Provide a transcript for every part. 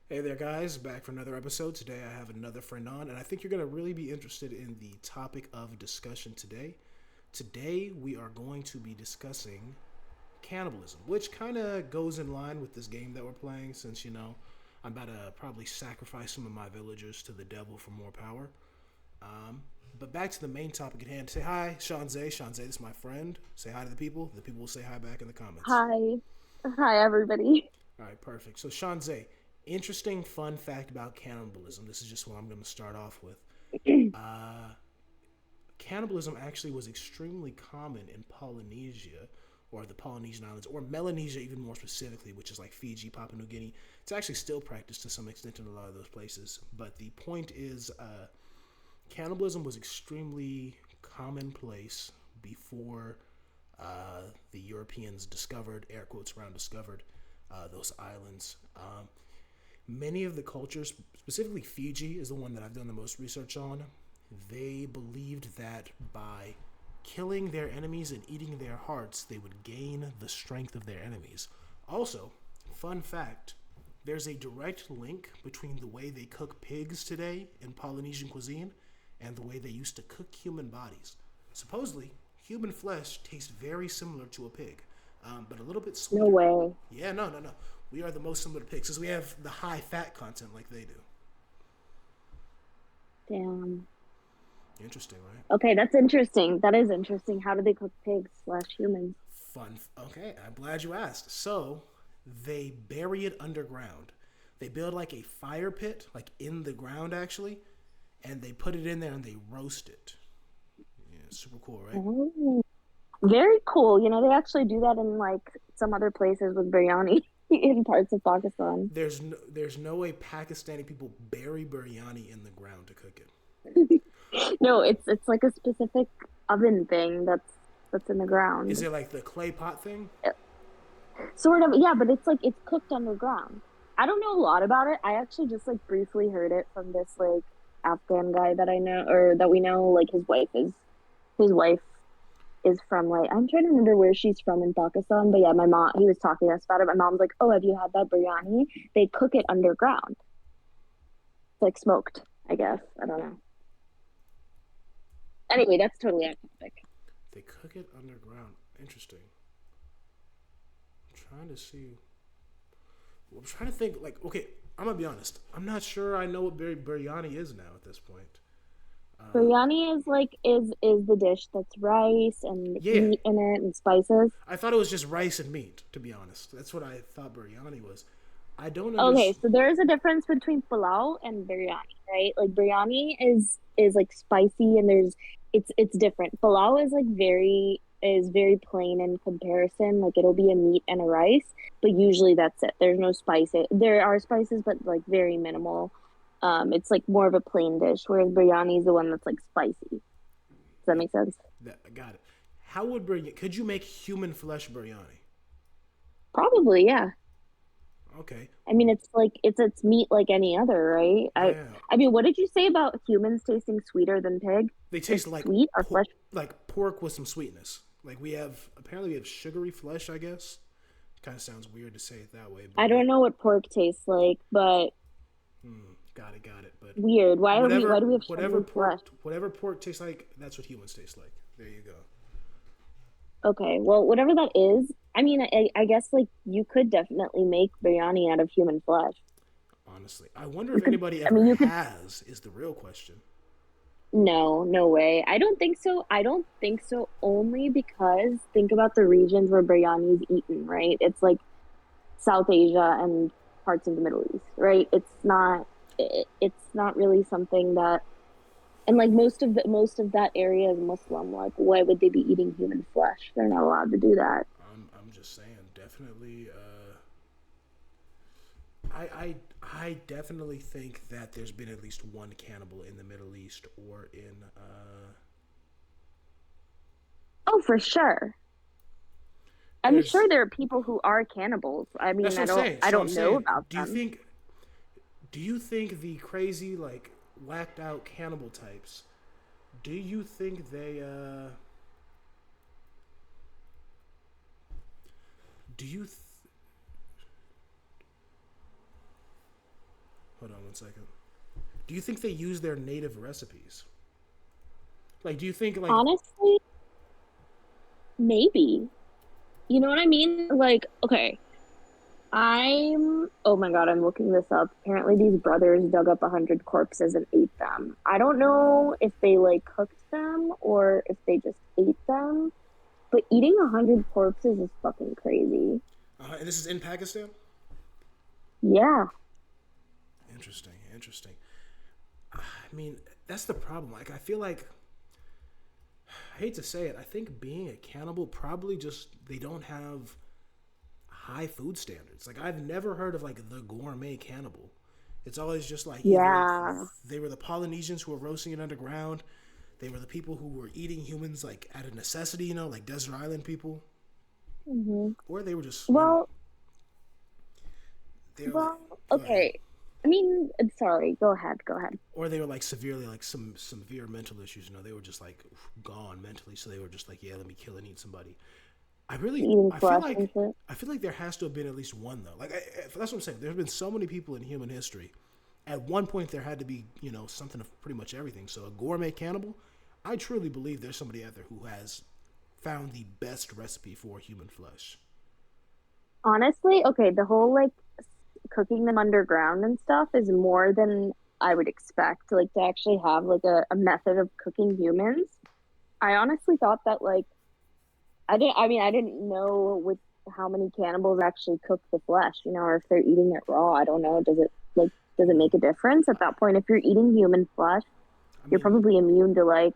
Hey there, guys. Back for another episode. Today I have another friend on, and I think you're going to really be interested in the topic of discussion today. Today we are going to be discussing cannibalism, which kind of goes in line with this game that we're playing since, I'm about to probably sacrifice some of my villagers to the devil for more power. Um, but back to the main topic at hand. Say hi, Sean Zay. Sean Zay, this is my friend. Say hi to the people. The people will say hi back in the comments. Hi. Hi, everybody. All right, perfect. So, Sean Zay, interesting fun fact about cannibalism. This is just what I'm going to start off with. Uh, Cannibalism actually was extremely common in Polynesia, or the Polynesian Islands, or Melanesia, even more specifically, which is like Fiji, Papua New Guinea. It's actually still practiced to some extent in a lot of those places. But the point is, cannibalism was extremely commonplace before the Europeans discovered, air quotes around discovered, those islands. Many of the cultures, specifically Fiji, is the one that I've done the most research on. They believed that by killing their enemies and eating their hearts, they would gain the strength of their enemies. Also, fun fact, there's a direct link between the way they cook pigs today in Polynesian cuisine and the way they used to cook human bodies. Supposedly, human flesh tastes very similar to a pig, but a little bit No sweeter. way. Yeah, no, no, no. We are the most similar to pigs because we have the high fat content like they do. Damn. Interesting, right? Okay, that's interesting. That is interesting. How do they cook pigs slash humans? Fun. Okay, I'm glad you asked. So, they bury it underground. They build like a fire pit, like in the ground actually, and they put it in there and they roast it. Yeah, super cool, right? Oh, very cool. They actually do that in like some other places with biryani in parts of Pakistan. There's no way Pakistani people bury biryani in the ground to cook it. No, it's like a specific oven thing that's in the Is ground. it like the clay pot thing? Sort of, yeah, but it's like it's cooked underground. I don't know a lot about it. I actually just like briefly heard it from this like Afghan guy that I know or that we know. Like his wife is from like I'm trying to remember where she's from in Pakistan, but yeah, my mom he was talking to us about it. My mom's like, "Oh, have you had that biryani? They cook it underground, it's like smoked, I guess. I don't know. Anyway, that's totally off topic. They cook it underground. Interesting. I'm trying to see. I'm trying to think. Like, okay, I'm gonna be honest. I'm not sure I know what biryani is now at this point. Uh, Biryani is like is the dish that's rice and yeah, meat in it and spices. I thought it was just rice and meat. To be honest, that's what I thought biryani was. I don't Okay, understand. so there is a difference between pulao and biryani, right? Like biryani is like spicy and it's different. Pulao is very plain in comparison. Like it'll be a meat and a rice, but usually that's it. There's no spices. There are spices, but like very minimal. It's like more of a plain dish, whereas biryani is the one that's like spicy. Does that make sense? I got it. How would biryani? Could you make human flesh biryani? Probably, yeah. Okay. I mean, it's like it's meat like any other, right? I Yeah. I mean, what did you say about humans tasting sweeter than pig? They Is taste sweet or flesh? like pork with some sweetness. Like we have sugary flesh. I guess. Kind of sounds weird to say it that way, but I don't know what pork tastes like, but got it. But weird. Why do we have whatever sugary flesh? pork tastes like, that's what humans taste like. There you go. Okay, well, whatever that is, I mean, I guess like you could definitely make biryani out of human flesh. Honestly, I wonder You if could, anybody I ever mean, you could, has. Is the real question. no, no way. I don't think so. I don't think so only because think about the regions where biryani is eaten, right? It's like South Asia and parts of the Middle East, right? It's not really something that and like most of that area is Muslim. Like why would they be eating human flesh? They're not allowed to do that. I'm just saying. Definitely. I definitely think that there's been at least one cannibal in the Middle East or in. Oh, for sure. I'm sure There's. there are people who are cannibals. I That's mean, what I I'm don't saying. I So I'm don't know saying. about them. Do you think the crazy like whacked out cannibal types? Do you think they? Do you? Hold on one second. Do you think they use their native recipes? Like, do you think like Honestly, maybe. You know what I mean? Like, okay, oh my God, I'm looking this up. Apparently, these brothers dug up 100 corpses and ate them. I don't know if they like cooked them or if they just ate them, but eating 100 corpses is fucking crazy. and this is in Pakistan? Yeah, Interesting, interesting. I mean, that's the problem. Like, I feel like I hate to say it. I think being a cannibal probably just they don't have high food standards. Like, I've never heard of like the gourmet cannibal. It's always just like either yeah. they were the Polynesians who were roasting it underground, they were the people who were eating humans like out of necessity, like desert island people, Hmm. or they were just Well, they were like, well, go ahead. okay. I mean, sorry. Go ahead. Go ahead. Or they were like severely like some severe mental issues. They were just like gone mentally, so they were just like, yeah, let me kill and eat somebody. Eating I feel flesh like and shit. there has to have been at least one though. Like that's what I'm saying. There's been so many people in human history. At one point, there had to be something of pretty much everything. So a gourmet cannibal, I truly believe there's somebody out there who has found the best recipe for human flesh. Honestly, okay, the whole like cooking them underground and stuff is more than I would expect. Like to actually have like a method of cooking humans. I honestly thought that like I didn't know with how many cannibals actually cook the flesh, or if they're eating it raw. I don't know. Does it make a difference at that point? If you're eating human flesh, I you're mean, probably immune to like,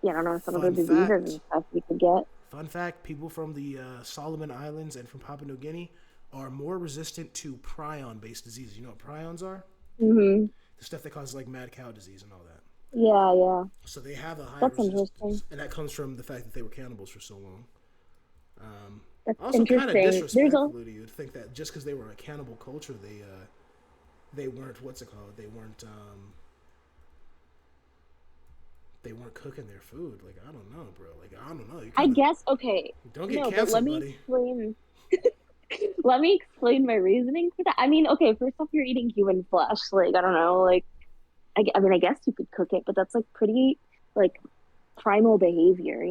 yeah, I don't know, some of the fun diseases fact. and stuff you could get. Fun fact: people from the Solomon Islands and from Papua New Guinea are more resistant to prion-based diseases. You know what prions are? Hmm. The stuff that causes like mad cow disease and all that. Yeah, yeah. So they have a higher That's interesting. resistance, and that comes from the fact that they were cannibals for so long. That's Also, kind of interesting. There's a disrespectful to you to think that just because they were a cannibal culture, they weren't what's it called? They weren't cooking their food. Like I don't know, bro. Like I don't know. You I kind of guess okay. don't get No, but let canceled, me buddy. explain. Let me explain my reasoning for that. I mean, okay, first off, you're eating human flesh. Like, I don't know. Like, I mean, I guess you could cook it, but that's like pretty like primal behavior.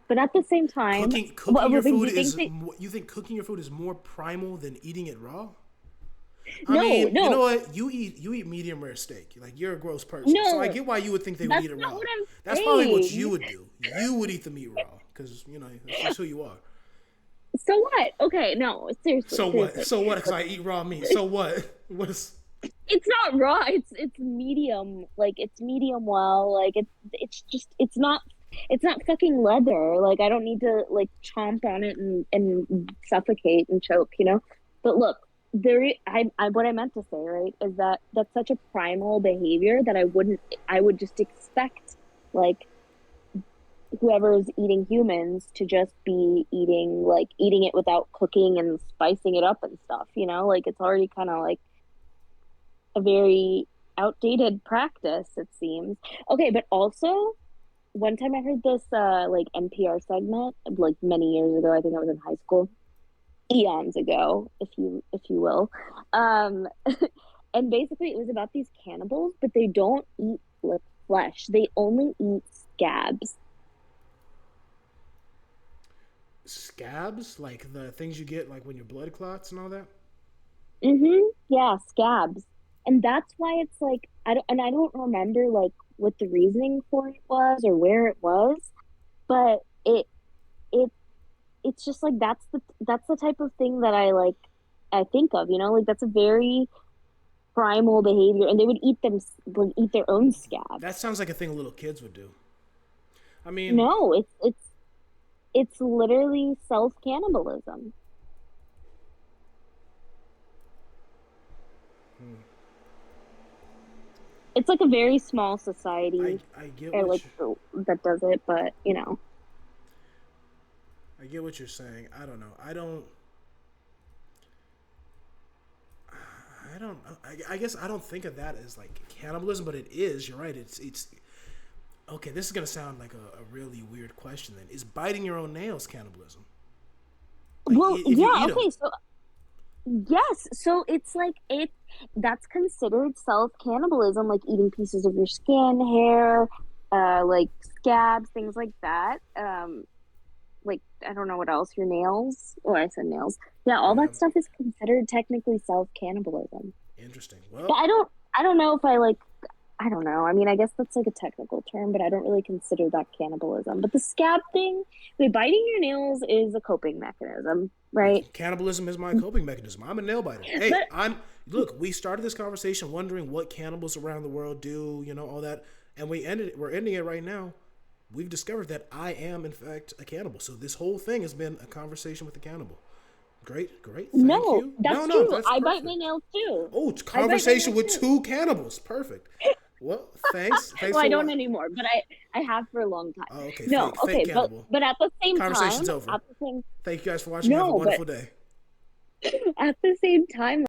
But at the same time, Cooking your do food you think is. that? You think cooking your food is more primal than eating it raw? I No, mean, you know no, what? You eat medium rare steak. Like you're a gross person, so I no. get why you would think they would That's eat it not raw. what I'm That's probably what you saying. would do. You would eat the meat raw because that's just who you are. So what? Okay, no, seriously, So what? seriously. So what? Because I eat raw meat. So what? What is? It's not raw. It's medium. Like it's medium well. Like it's just it's not fucking leather. Like I don't need to like chomp on it and suffocate and choke. But look, I what I meant to say, right, is that that's such a primal behavior that I would just expect like whoever is eating humans to just be eating it without cooking and spicing it up and stuff. Like it's already kind of like a very outdated practice, it seems. Okay, but also one time I heard this like NPR segment like many years ago. I think I was in high school, eons ago, if you will. Um, and basically it was about these cannibals, but they don't eat like flesh. They only eat scabs. Scabs, like the things you get like when your blood clots and all that. Yeah, scabs. And that's why it's like I don't remember like what the reasoning for it was or where it was, but it it's just like that's the type of thing that I think of, like that's a very primal behavior and they would eat their own That scabs. sounds like a thing little kids would do. I mean, No, it's literally self-cannibalism. It's like a very small society I get or what like that does it, but. I get what you're saying. I don't know. I don't. I guess I don't think of that as like cannibalism, but it is. You're right. It's okay. This is gonna sound like a really weird question. Then is biting your own nails cannibalism? Like Well, if you yeah, eat them. okay, so yes, so it's like that's considered self-cannibalism, like eating pieces of your skin, hair, like scabs, things like that. Like I don't know what else, your nails. Oh, I said nails. Yeah, all Yeah, that stuff is considered technically self-cannibalism. interesting. But Well, I don't know if I like I don't know. I mean, I guess that's like a technical term, but I don't really consider that cannibalism. But the scab thing, like biting your nails is a coping mechanism, right? cannibalism is my coping mechanism. I'm a nail biter. Hey, But I'm look. We started this conversation wondering what cannibals around the world do, all that, and we're ending it right now. We've discovered that I am in fact a cannibal. So this whole thing has been a conversation with a cannibal. Great, great. Thank no, you. No, that's no, true. that's I bite my perfect. nails too. Oh, it's I bite my conversation nails with too. two cannibals. Perfect. Well, thanks. Thanks Well, I for don't what? anymore, but I have for a long time. Oh, okay. No, Fake okay, cannibal. but at the same time, Conversation's over. at the same Thank you guys for watching. Have a no, but wonderful day. at the same time